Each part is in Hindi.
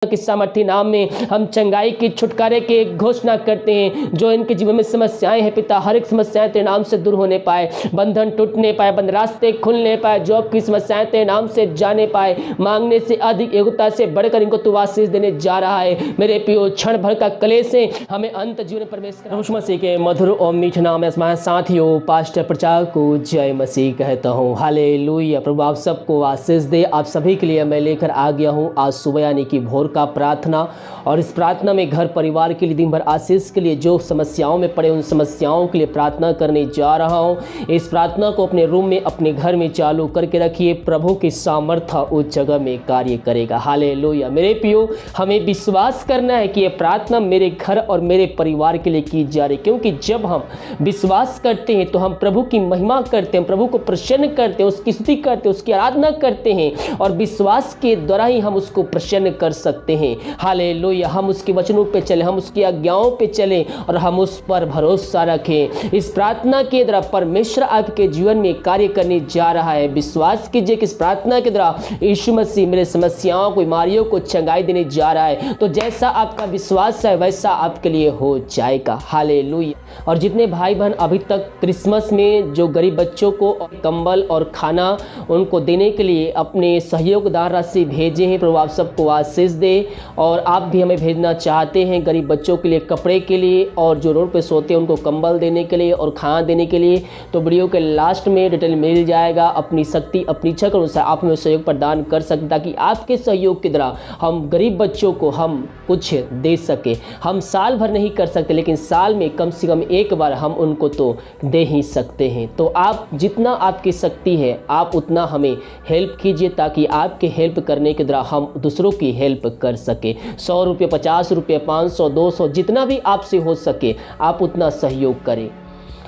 के सामर्थ्य नाम में हम चंगाई की छुटकारे की घोषणा करते हैं। जो इनके जीवन में समस्याएं हैं पिता, हर एक समस्याएं तेरे नाम से दूर होने पाए, बंधन टूटने पाए, बंद रास्ते खुलने पाए, जॉब की समस्याएं तेरे नाम से जाने पाए, मांगने से अधिक योग्यता से बढ़कर इनको तू आशीष देने जा रहा है। मेरे प्रियो क्षण भर का क्लेश से हमें अंत जीवन में प्रवेश कर यीशु मसीह के मधुर और मीठे नाम में साथियों पास्टर प्रचारक को जय मसीह कहता हूँ। हालेलुया। प्रभु आप सबको आशीष दे। आप सभी के लिए मैं लेकर आ गया हूँ आज सुबह यानी कि भोर का प्रार्थना, और इस प्रार्थना में घर परिवार के लिए दिन भर आशीष के लिए जो समस्याओं में पड़े उन समस्याओं के लिए प्रार्थना करने जा रहा हूँ। इस प्रार्थना को अपने रूम में अपने घर में चालू करके रखिए। प्रभु की सामर्थ्य उस जगह में कार्य करेगा। हालेलुया। मेरे प्रियो हमें विश्वास करना है कि यह प्रार्थना मेरे घर और मेरे परिवार के लिए की जा रही, क्योंकि जब हम विश्वास करते हैं तो हम प्रभु की महिमा करते हैं, प्रभु को प्रसन्न करते हैं, उसकी स्तुति करते हैं, उसकी आराधना करते हैं, और विश्वास के द्वारा ही हम उसको प्रसन्न कर सकते हैं। हालेलुया। हम उसके वचनों पे चले, हम उसकी आज्ञाओं पे चले और हम उस पर भरोसा रखें। इस प्रार्थना के द्वारा परमेश्वर आपके जीवन में कार्य करने जा रहा है। विश्वास कीजिए कि इस प्रार्थना के द्वारा यीशु मसीह मेरे समस्याओं को, बीमारियों को चंगाई देने जा रहा है। तो जैसा आपका विश्वास है वैसा आपके लिए हो जाएगा। हालेलुया। और जितने भाई बहन अभी तक क्रिसमस में जो गरीब बच्चों को कंबल और खाना उनको देने के लिए अपने सहयोग दान राशि भेजे हैं, प्रभु आप सबको आशीष दे। और आप भी हमें भेजना चाहते हैं गरीब बच्चों के लिए कपड़े के लिए, और जो रोड पे सोते हैं उनको कंबल देने के लिए और खाना देने के लिए, तो वीडियो के लास्ट में डिटेल मिल जाएगा। अपनी शक्ति अपनी इच्छा के अनुसार आप हमें सहयोग प्रदान कर सकते, ताकि आपके सहयोग के द्वारा हम गरीब बच्चों को हम कुछ दे सके। हम साल भर नहीं कर सकते, लेकिन साल में कम से कम एक बार हम उनको तो दे ही सकते हैं। तो आप जितना आपकी शक्ति है आप उतना हमें हेल्प कीजिए, ताकि आपके हेल्प करने के द्वारा हम दूसरों की हेल्प कर सके। 100 रुपये, 50 रुपये, 500, 200, जितना भी आपसे हो सके आप उतना सहयोग करें।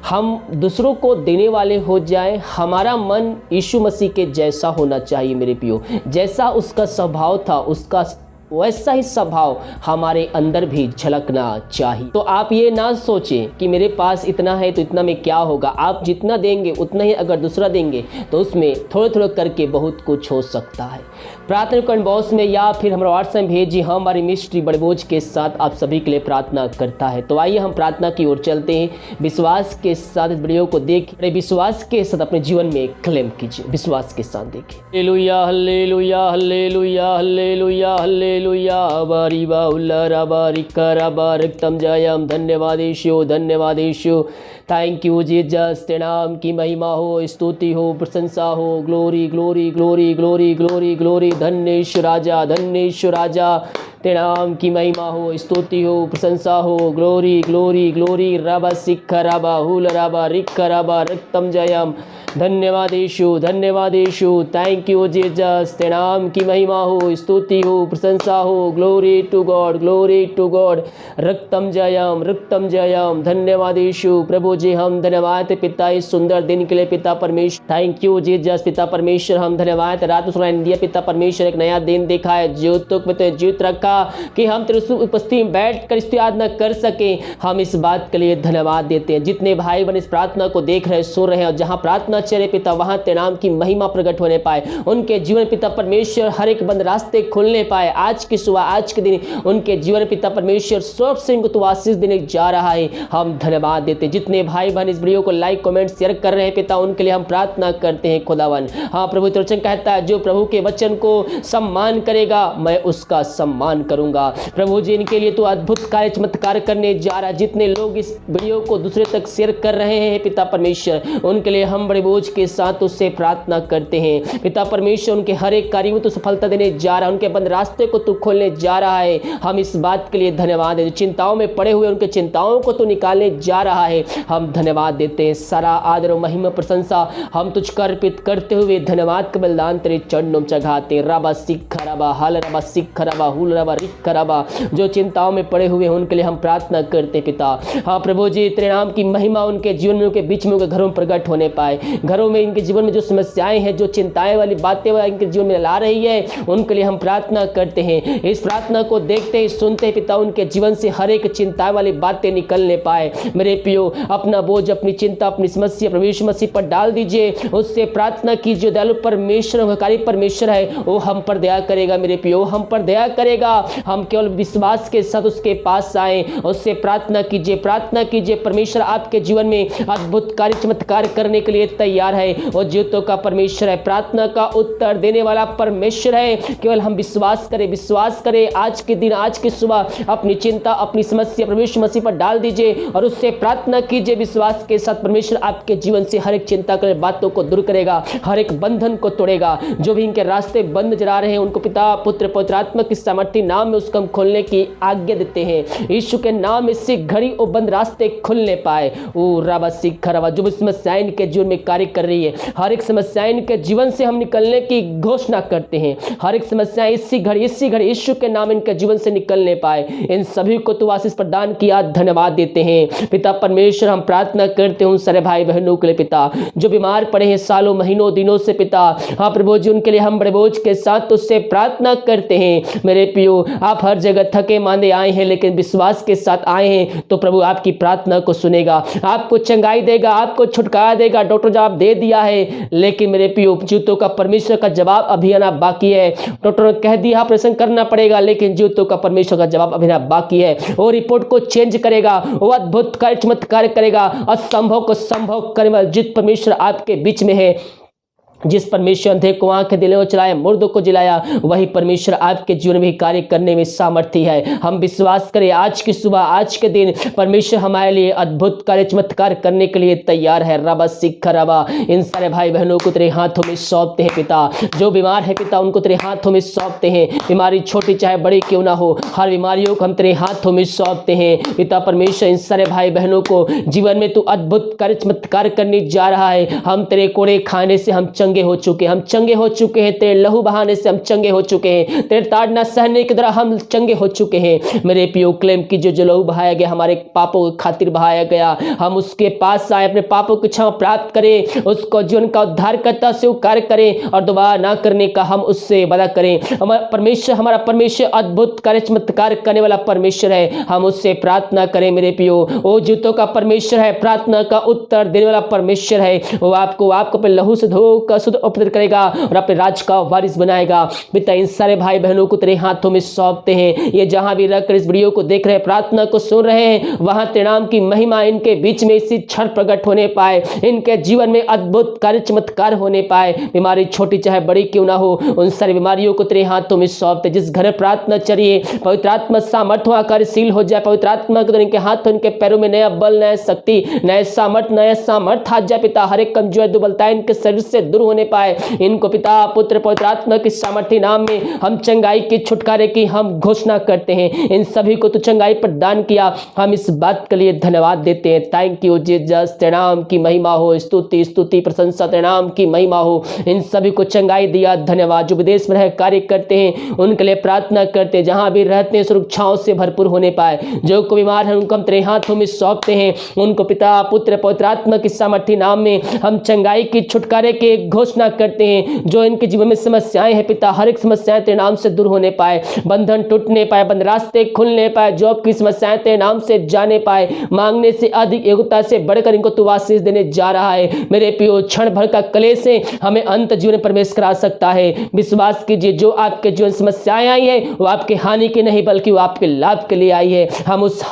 हम दूसरों को देने वाले हो जाए। हमारा मन यीशु मसीह के जैसा होना चाहिए मेरे प्रियो। जैसा उसका स्वभाव था उसका वैसा ही स्वभाव हमारे अंदर भी झलकना चाहिए। तो आप ये ना सोचें कि मेरे पास इतना है तो इतना में क्या होगा। आप जितना देंगे उतना ही अगर दूसरा देंगे तो उसमें थोड़े थोड़े करके बहुत कुछ हो सकता है। प्रार्थना कमेंट बॉक्स में या फिर हमारा व्हाट्सएप भेजिए। हमारी मिस्ट्री बड़े बोझ के साथ आप सभी के लिए प्रार्थना करता है। तो आइए हम प्रार्थना की ओर चलते हैं। विश्वास के साथ इस वीडियो को देखिए, विश्वास के साथ अपने जीवन में क्लेम कीजिए। विश्वास के साथ देखिए। Hallelujah hallelujah hallelujah hallelujah hallelujah बारीबा उल्लारा बारिका रबा रक्तम जयम। धन्यवाद यीशु, धन्यवाद यीशु। Thank you Jesus. तेरे नाम की महिमा हो, स्तुति हो, प्रशंसा हो। Glory glory glory glory glory glory. धन्य यीशु राजा, धन्य यीशु राजा। तेरे नाम की महिमा हो, स्तुति हो, प्रशंसा हो। Glory glory glory. रबा सिख रबा हुल रबा रिख रबा रक्तम जयम। धन्यवाद यीशु, धन्यवाद यीशु। Thank you Jesus. तेरे नाम की महिमा हो, स्तुति हो, प्रशंसा हो। Glory to God, glory to God. रक्तम जयम, रक्तम जयम। धन्यवाद यीशु। प्रभु जी हम धन्यवाद पिता इस सुंदर दिन के लिए पिता परमेश्वर। थैंक यू जीसस पिता परमेश्वर। हम धन्यवाद रात में सुनाई दिया पिता परमेश्वर, एक नया दिन देखा है, ज्योतों में जीवित रखा कि हम तेरे उपस्थिति में बैठ कर इसकी आराधना कर सके। हम इस बात के लिए धन्यवाद देते हैं। जितने भाई बहन इस प्रार्थना को देख रहे सुन रहे हैं, और जहां प्रार्थना चले पिता वहां तेरे नाम की महिमा प्रकट होने पाए। उनके जीवन पिता परमेश्वर हर एक बंद रास्ते खुलने पाए। आज की सुबह, आज के दिन उनके जीवन पिता परमेश्वर स्वर्ग से उनको तू आशीष देने जा रहा है। हम धन्यवाद देते हैं। जितने भाई बहन इस वीडियो को लाइक कमेंट शेयर कर रहे हैं पिता, उनके लिए हम प्रार्थना करते हैं खुदावन। हाँ प्रभु तेरा वचन कहता है जो प्रभु के वचन को सम्मान करेगा मैं उसका सम्मान करूंगा। प्रभु जी इनके लिए तो अद्भुत कार्य चमत्कार करने जा रहा है। जितने लोग इस वीडियो को दूसरे तक शेयर कर रहे हैं पिता परमेश्वर, उनके लिए हम बड़े बोझ के साथ उससे प्रार्थना करते हैं पिता परमेश्वर। उनके हर एक कार्य में तो सफलता देने जा रहा है, उनके बंद रास्ते को तू खोलने जा रहा है। हम इस बात के लिए धन्यवाद है। चिंताओं में पड़े हुए उनके चिंताओं को तो निकालने जा रहा है। हम धन्यवाद देते हैं। सारा आदर और महिमा प्रशंसा हम तुझको अर्पित करते हुए धन्यवाद का बलिदान तेरे चरणों में चढ़ाते। रबा सिख रबा हल रबा सिख रबा हुल रबा रिख रबा। जो चिंताओं में पड़े हुए हैं उनके लिए हम प्रार्थना करते पिता। हाँ प्रभु जी तेरे नाम की महिमा उनके जीवन में, उनके बीच में, उनके घरों में प्रकट होने पाए। घरों में, इनके जीवन में जो समस्याएं हैं, जो चिंताएं वाली बातें इनके जीवन में ला रही है, उनके लिए हम प्रार्थना करते हैं। इस प्रार्थना को देखते ही सुनते ही पिता उनके जीवन से हर एक चिंता वाली बातें निकलने पाए। मेरे पियो, अपना बोझ, अपनी चिंता, अपनी समस्या प्रभु यीशु मसीह पर डाल दीजिए। उससे प्रार्थना कीजिए। दयालु परमेश्वर, उपकारी परमेश्वर है, वो हम पर दया करेगा। मेरे पियो, हम पर दया करेगा। हम केवल विश्वास के साथ उसके पास आए, उससे प्रार्थना कीजिए, प्रार्थना कीजिए। परमेश्वर आपके जीवन में अद्भुत कार्य, चमत्कार करने के लिए तैयार है। वो जीवितों का परमेश्वर है, प्रार्थना का उत्तर देने वाला परमेश्वर है। केवल हम विश्वास करें, विश्वास करें। आज के दिन, आज की सुबह अपनी चिंता, अपनी समस्या प्रभु यीशु मसीह पर डाल दीजिए और उससे प्रार्थना कीजिए विश्वास के साथ। परमेश्वर आपके जीवन से हर एक चिंता करे बातों को दूर करेगा, हर एक बंधन को तोड़ेगा। जो भी इनके रास्ते बंद नजर आ रहे हैं, उनको पिता, पुत्र, पवित्र आत्मा की सामर्थ्य नाम में उसको हम खोलने की आज्ञा देते हैं। यीशु के नाम में इसी घड़ी वो बंद रास्ते खुलने पाए। ओ रबा सिखा रबा, जो भी समस्याएं इनके जीवन में कार्य कर रही है, हर एक समस्याएं इनके जीवन से हम निकलने की घोषणा करते हैं। हर एक समस्याएं इसी घड़ी यीशु के नाम इनके जीवन से निकलने पाए। इन सभी को तो आशीष प्रदान किया, धन्यवाद देते हैं। पिता परमेश्वर, हम प्रार्थना करते हैं उन सारे भाई बहनों के लिए पिता, जो बीमार पड़े हैं सालों, महीनों, दिनों से पिता। हाँ प्रभु जी, उनके लिए हम बड़े बोझ के साथ उससे प्रार्थना करते हैं। मेरे पियो, आप हर जगह थके मांदे आए हैं, लेकिन विश्वास के साथ आए हैं तो प्रभु आपकी प्रार्थना को सुनेगा, आपको चंगाई देगा, आपको छुटकारा देगा। डॉक्टर जवाब दे दिया है, लेकिन मेरे पियो, जीवितों का परमेश्वर का जवाब अभी आना बाकी है। डॉक्टर ने कह दिया ऑपरेशन करना पड़ेगा, लेकिन जीवितों का परमेश्वर का जवाब अभी आना बाकी है। वो रिपोर्ट को चेंज करेगा, वो अद्भुत कार्य, चमत्कार करेगा। असंभव को संभव करने वाला जित परमेश्वर आपके बीच में है। जिस परमेश्वर अंधे को आंखें दिले चलाया, मुर्दों को जिलाया, वही परमेश्वर आपके जीवन में कार्य करने में सामर्थ्य है। हम विश्वास करें, आज की सुबह, आज के दिन परमेश्वर हमारे लिए अद्भुत कार्य, चमत्कार करने के लिए तैयार है। रबा सिखा रबा, इन सारे भाई बहनों को तेरे हाथों में सौंपते हैं पिता। जो बीमार है पिता, उनको तेरे हाथों में सौंपते हैं। बीमारी छोटी चाहे बड़ी क्यों ना हो, हर बीमारियों को हम तेरे हाथों में सौंपते हैं पिता परमेश्वर। इन सारे भाई बहनों को जीवन में तू अद्भुत कार्य, चमत्कार करने जा रहा है। हम तेरे कोड़े खाने से हम चंगे हो चुके, हम चंगे हो चुके हैं। तेरे लहू बहाने से हम चंगे हो चुके हैं। तेरे ताड़ना सहने की तरह हम चंगे हो चुके हैं। मेरे पियो, क्लेम की जो लहू बहाया गया, हमारे पापों की खातिर बहाया गया, हम उसके पास आए, अपने पापों की क्षमा प्राप्त करें, उसको जीवन का उद्धारकर्ता स्वीकार करें और दोबारा ना करने का हम उससे वादा करें। हमारा परमेश्वर अद्भुत कार्य, चमत्कार करने वाला परमेश्वर है। हम उससे प्रार्थना करें मेरे पियो। वो जीवितों का परमेश्वर है, प्रार्थना का उत्तर देने वाला परमेश्वर है। वो आपको अपने लहू से धोकर शुद्ध उपलब्ध करेगा और अपने राज का वारिस बनाएगा। पिता, इन सारे भाई बहनों को तेरे हाथों में सौंपते हैं। ये जहां भी रहकर इस वीडियो को देख रहे हैं, प्रार्थना को सुन रहे हैं, वहां तेरे नाम की महिमा इनके बीच में इसी क्षण प्रकट होने पाए। इनके जीवन में अद्भुत कार्य, चमत्कार होने पाए। बीमारी छोटी चाहे बड़ी क्यों ना हो, उन सारी बीमारियों को तेरे हाथों में सौंपते। जिस घर प्रार्थना चलिए, पवित्र आत्मा सामर्थ्य कार्यशील हो जाए। पवित्र आत्मा के इनके हाथों, इनके पैरों में नया बल, नया शक्ति, नया सामर्थ्य आ जाए पिता। हर एक कमजोर, दुर्बलता इनके शरीर से दूर होने पाए। इनको पिता, पुत्र, पवित्र आत्मा की सामर्थ्य नाम में हम चंगाई के, छुटकारे की हम घोषणा करते हैं। इन सभी को तो चंगाई प्रदान किया, हम इस बात के लिए धन्यवाद देते हैं। थैंक यू जीसस, तेरे नाम की महिमा हो, स्तुति प्रशंसा, तेरे नाम की महिमा हो। इन सभी को चंगाई दिया, धन्यवाद। जो विदेश में रह कार्य करते हैं, उनके लिए प्रार्थना करते हैं, जहां भी रहते हैं सुरक्षाओं से भरपूर होने पाए। जो को बीमार है, उनको हम तेरे हाथों में सौंपते हैं। उनको पिता, पुत्र, पवित्र आत्मा की सामर्थ्य नाम में हम चंगाई की, छुटकारे की घोषणा करते हैं। जो इनके जीवन में समस्याएं हैं पिता, हर एक समस्याएं तेरे नाम से दूर होने पाए, बंधन टूटने पाए, बंद रास्ते खुलने पाए, जॉब की समस्याएं तेरे नाम से जाने पाए। मांगने से अधिक, योग्यता से बढ़कर इनको तू आशीष देने जा रहा है। मेरे पियो, क्षण भर का क्लेश से हमें अंत जीवन में प्रवेश करा सकता है। विश्वास कीजिए, जो आपके जीवन समस्याएं आई है, वो आपके हानि की नहीं बल्कि वो आपके लाभ के लिए आई है। हम उस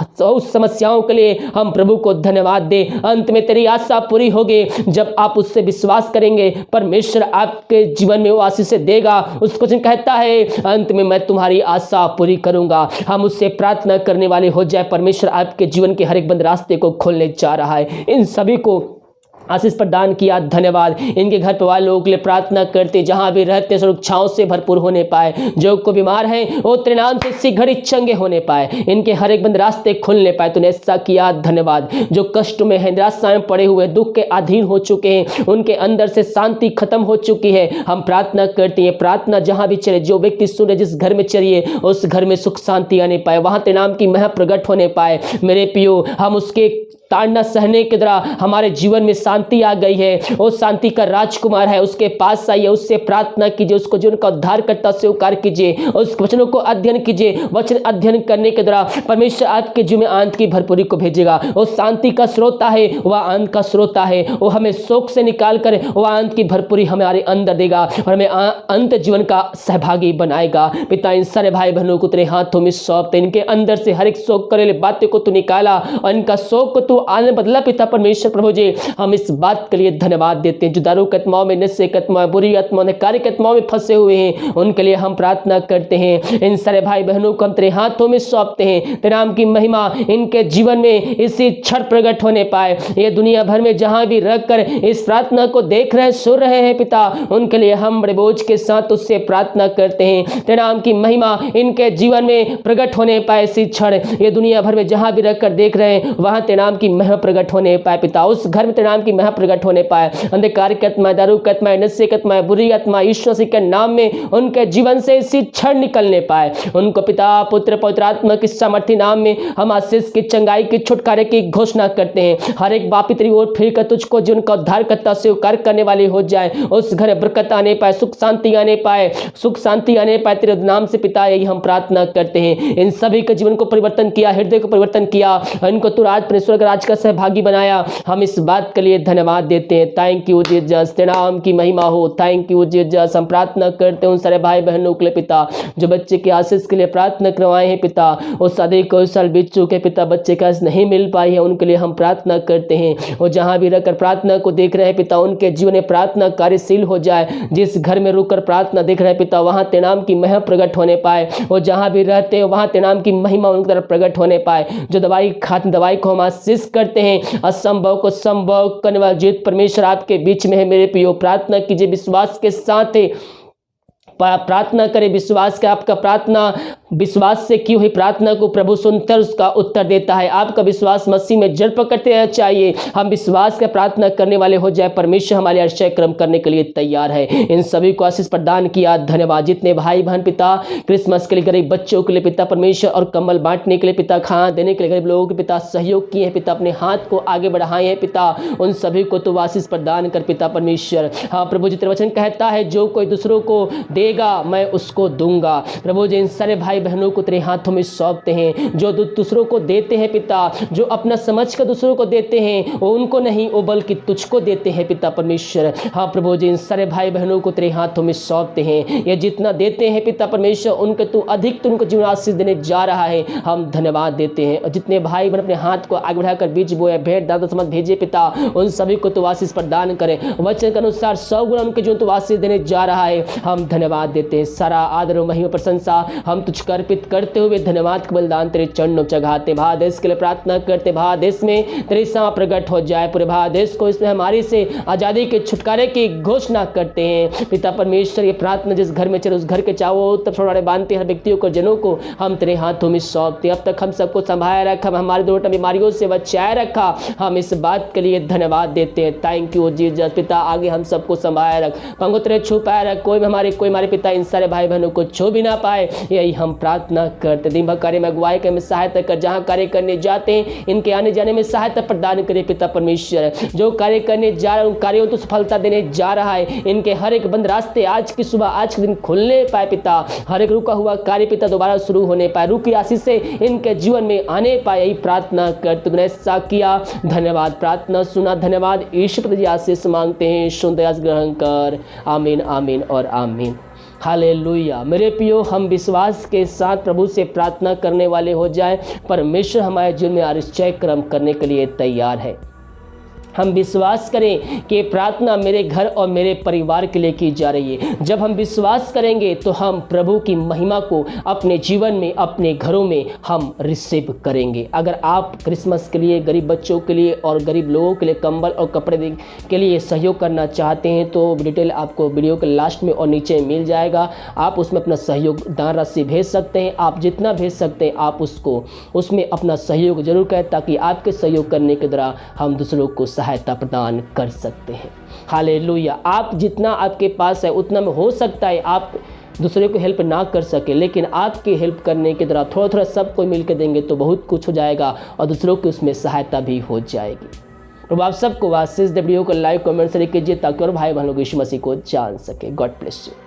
समस्याओं के लिए हम प्रभु को धन्यवाद दे। अंत में तेरी आशा पूरी होगी जब आप उससे विश्वास करेंगे। परमेश्वर आपके जीवन में वो आशीष देगा। उसको कहता है, अंत में मैं तुम्हारी आशा पूरी करूंगा। हम उससे प्रार्थना करने वाले हो जाए। परमेश्वर आपके जीवन के हर एक बंद रास्ते को खोलने जा रहा है। इन सभी को आशीष प्रदान किया, धन्यवाद। इनके घर परिवार लोगों के लिए प्रार्थना करते, जहां भी रहते सुरक्षाओं से भरपूर होने पाए। जो को बीमार है, वो तेरे नाम से इसी घड़ी चंगे होने पाए। इनके हर एक बंद रास्ते खुलने पाए। तूने ऐसा किया, धन्यवाद। जो कष्ट में है, निराशा में पड़े हुए, दुख के अधीन हो चुके हैं, उनके अंदर से शांति खत्म हो चुकी है। हम प्रार्थना करते हैं, प्रार्थना जहां भी चले, जो व्यक्ति सुने, जिस घर में चलिए, उस घर में सुख शांति आने पाए, वहां तेरे नाम की महिमा प्रकट होने पाए। मेरे पियो, हम उसके ताड़ना सहने के द्वारा हमारे जीवन में शांति आ गई है। वो शांति का राजकुमार है, उसके पास आइए, उससे प्रार्थना कीजिए, उसको जीवन का उद्धारकर्ता स्वीकार कीजिए, उस वचनों को अध्ययन कीजिए। वचन अध्ययन करने के द्वारा परमेश्वर आपके जीवन में आनंद की भरपूरी को भेजेगा। वो शांति का श्रोता है, वह आनंद का श्रोता है। वो हमें शोक से निकाल कर वह आनंद की भरपूरी हमारे अंदर देगा और हमें अंत जीवन का सहभागी बनाएगा। पिता, इन सारे भाई बहनों को तेरे हाथों में सौंपते, इनके अंदर से हर एक शोक करे बातें को तू निकाला और इनका शोक को तू आनंद बदला। पिता परमेश्वर प्रभु जी, हम इस बात के लिए धन्यवाद देते हैं। जो दारू के आत्माओं में, नशे के आत्माओं, बुरी आत्माओं, कार्य के आत्माओं में फंसे हुए हैं, उनके लिए हम प्रार्थना करते हैं। इन सारे भाई बहनों को हम तेरे हाथों में सौंपते हैं। तेरे नाम की महिमा इनके जीवन में इसी क्षण प्रकट होने पाए। ये दुनिया भर में जहां भी रखकर इस प्रार्थना को देख रहे, सुन रहे हैं पिता, उनके लिए हम बड़े बोझ के साथ उससे प्रार्थना करते हैं। तेरे नाम की महिमा इनके जीवन में प्रकट होने पाए। इसी क्षण ये दुनिया भर में जहां भी रखकर देख रहे हैं, वहां तेरे नाम की महिमा प्रकट होने पाए। पिता, उस घर में तेरे नाम की महिमा प्रकट होने पाए। अंधकार की आत्मा, दारू की आत्मा, नशे की आत्मा, बुरी आत्मा, यीशु मसीह के नाम में उनके जीवन से इसी क्षण निकलने पाए। उनको पिता, पुत्र, पवित्र आत्मा की सामर्थ्य नाम में हम आशीष की, चंगाई की, छुटकारे की घोषणा करते हैं। हर एक पापी तेरी ओर फिर कर तुझको जीवन का उद्धारकर्ता स्वीकार करने वाले हो जाए। उस घर में बरकत आने पाए, सुख शांति आने पाए, सुख शांति आने पाए तेरे नाम से पिता, यही हम प्रार्थना करते हैं। इन सभी के जीवन को परिवर्तन किया, हृदय को परिवर्तन किया, इनको तू राज परमेश्वर का राज का सहभागी बनाया। हम इस बात के लिए धन्यवाद देते हैं। थैंक यू जीसस, तेरे नाम की महिमा हो। Thank you Jesus. हम प्रार्थना करते हैं उन सारे भाई बहनों के लिए पिता, जो बच्चे के आशीष के लिए प्रार्थना करवाए हैं पिता। उस शादी को साल बीत चुके पिता, बच्चे का नहीं मिल पाई है, उनके लिए हम प्रार्थना करते हैं। और जहां भी रहकर प्रार्थना को देख रहे हैं पिता, उनके जीवन में प्रार्थना कार्यशील हो जाए। जिस घर में रुककर प्रार्थना देख रहे हैं पिता, वहां तेरे नाम की महिमा प्रकट होने पाए। और जहां भी रहते हैं वहां तेरे नाम की महिमा उनकी तरफ प्रकट होने पाए। जो दवाई खाते, दवाई को हम आशीष करते हैं। असंभव को संभव करने वाला जीवित परमेश्वर आपके बीच में है मेरे प्रियो। प्रार्थना कीजिए विश्वास के साथ, प्रार्थना करें विश्वास का। आपका प्रार्थना विश्वास से की हुई प्रार्थना को प्रभु सुनकर उसका उत्तर देता है। आपका विश्वास मसीह में जड़ पकड़ते रहना चाहिए। हम विश्वास का प्रार्थना करने वाले हो जाए। परमेश्वर हमारे आश्चर्य क्रम करने के लिए तैयार है। इन सभी को आशीष प्रदान किया। धन्यवाद। जितने भाई बहन पिता क्रिसमस के लिए, गरीब बच्चों के लिए पिता परमेश्वर, और कम्बल बांटने के लिए पिता, खाना देने के लिए गरीब लोगों के पिता सहयोग किए हैं पिता, अपने हाथ को आगे बढ़ाए हैं पिता, उन सभी को तो आशीष प्रदान कर पिता परमेश्वर। हाँ प्रभु जी, तेरा वचन कहता है जो कोई दूसरों को देगा मैं उसको दूंगा। प्रभु जी, इन सारे भाई बहनों को तेरे हाथों में सौंपते हैं। जो दूसरों को देते हैं पिता, जो अपना समझ कर दूसरों को देते हैं, वो उनको नहीं, वो बल्कि तुझको देते हैं पिता परमेश्वर। हाँ प्रभु जी, इन सारे भाई बहनों को तेरे हाथों में सौंपते हैं। ये जितना देते हैं पिता परमेश्वर, उनके तू अधिक तो उनको जीवन आशीष देने जा रहा है। हम धन्यवाद देते हैं। और जितने भाई बहन अपने हाथ को आगे बढ़ाकर बीज बोए, भेंट दादा समझ भेजे पिता, उन सभी को तू आशीष प्रदान करें। वचन के अनुसार 100 गुना उनके जीवन तू आशीष देने जा रहा है। हम धन्यवाद देते हैं। सारा आदर और महिमा प्रशंसा हम तुझको अर्पित करते हुए धन्यवाद का बलिदान तेरे चरणों चढ़ाते। भारत देश के लिए प्रार्थना करते, भारत देश में तेरी सेवा प्रकट हो जाए। पूरे भारत देश को इसमें हमारी से आज़ादी के छुटकारे की घोषणा करते हैं पिता परमेश्वर। ये प्रार्थना जिस घर में चले उस घर के चावो तब छोड़े बांधते हर व्यक्तियों को, जनों को हम तेरे हाथों में सौंपते। अब तक हम सबको संभाया रखा, हमारे दुर्घटना बीमारियों से बचाए रखा। हम इस बात के लिए धन्यवाद देते हैं। Thank you Jesus. पिता आगे हम सबको संभाया रख, पंगो तेरे छुपाया रख, कोई हमारे पिता इन सारे भाई बहनों को छू भी ना पाए। यही हम प्रार्थना करते। दिन भर कार्य में अगुवाई कर, सहायता कर, जहाँ कार्य करने जाते हैं इनके आने जाने में सहायता प्रदान करे पिता परमेश्वर। जो कार्य करने जा रहा है उन कार्यों को सफलता देने जा रहा है। इनके हर एक बंद रास्ते आज की सुबह, आज के दिन खुलने पाए पिता। हर एक रुका हुआ कार्य पिता दोबारा शुरू होने पाए, रुकी आशीष से इनके जीवन में आने पाए। यही प्रार्थना कर, तुमने ऐसा किया। धन्यवाद। प्रार्थना सुना। धन्यवाद। ईश्वर जी आशीष मांगते हैं, सुन दया ग्रहण कर। आमीन, आमीन और आमीन। हालेलुया। मेरे प्रियो, हम विश्वास के साथ प्रभु से प्रार्थना करने वाले हो जाए। परमेश्वर हमारे जीवन में आश्चर्य कर्म करने के लिए तैयार है। हम विश्वास करें कि प्रार्थना मेरे घर और मेरे परिवार के लिए की जा रही है। जब हम विश्वास करेंगे तो हम प्रभु की महिमा को अपने जीवन में, अपने घरों में हम रिसीव करेंगे। अगर आप क्रिसमस के लिए, गरीब बच्चों के लिए और गरीब लोगों के लिए कंबल और कपड़े के लिए सहयोग करना चाहते हैं तो डिटेल आपको वीडियो के लास्ट में और नीचे मिल जाएगा। आप उसमें अपना सहयोग दान राशि भेज सकते हैं। आप जितना भेज सकते हैं आप उसको उसमें अपना सहयोग जरूर करें, ताकि आपके सहयोग करने के द्वारा हम दूसरों को सहायता प्रदान कर सकते हैं। हालेलुया। आप जितना आपके पास है उतना में हो सकता है आप दूसरे को हेल्प ना कर सके, लेकिन आपकी हेल्प करने के द्वारा थोड़ा थोड़ा सबको मिल के देंगे तो बहुत कुछ हो जाएगा और दूसरों की उसमें सहायता भी हो जाएगी। तो आप सबको आशीष दे। वीडियो को लाइक कमेंट शेयर कीजिए ताकि और भाई बहनों को यीशु मसीह को जान सके। God bless you.